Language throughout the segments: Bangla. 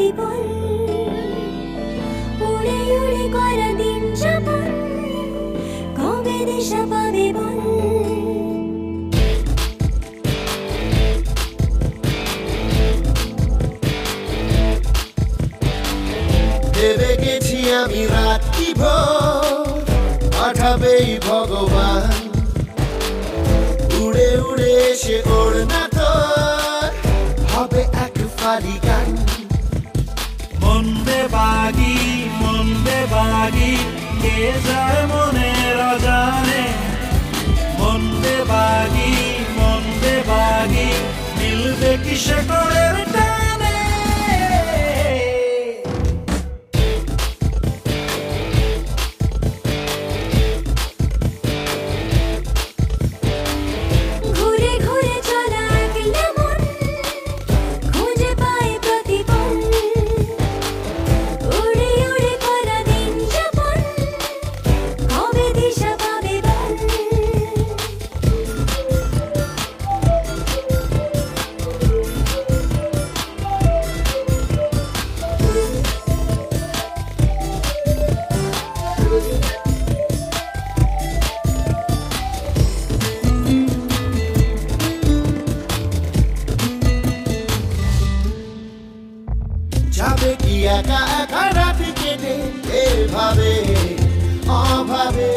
প্রতিপল উড়ে উড়ে করা দিন যাপন কবে দিশা পাবে বল ভেবে গেছি আমি রাত্রি ভোর পাঠাবেই ভগবান উড়ে উড়ে এসে ওর না তোর হবে এক ফালি গান মন্দে বাগি কে যায় মনের অজানে মন্দে বাগি মিলবে কি শেকড়ের টানে ঘুরে ঘুরে চলা একলা মন খুঁজে পায় প্রতিপল উড়ে উড়ে করা দিন যাপন কবে দিশা পাবে বল যাবে কি একা একা রাত কেটে এভাবে অভাবে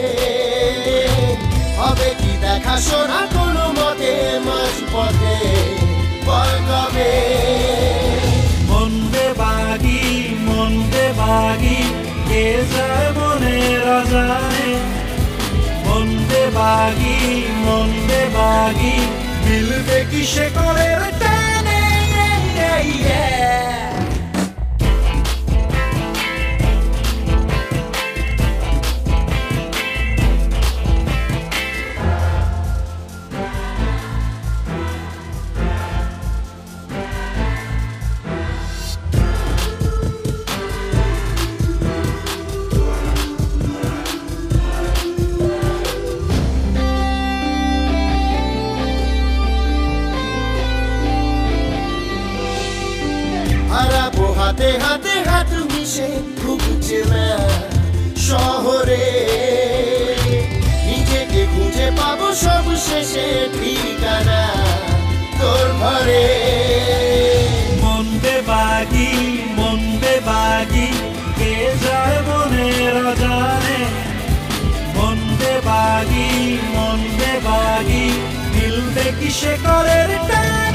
হবে কি দেখা শোনা কোনো মতে মাঝ পথে বল কবে মন্দে বাগি কে যায় মনের অজানে মন্দে বাগি মিলবে কি শেকড়ের টানে হারাবো হাতে হাতে হাত মিশে ঘুরছে না শহরে নিজেকে খুঁজে পাবো সব শেষে ঠিকানা তোর ঘরে মন্দে বাগি কে যায় মনের অজানে মন্দে বাগি মিলবে কি শেকড়ের টানে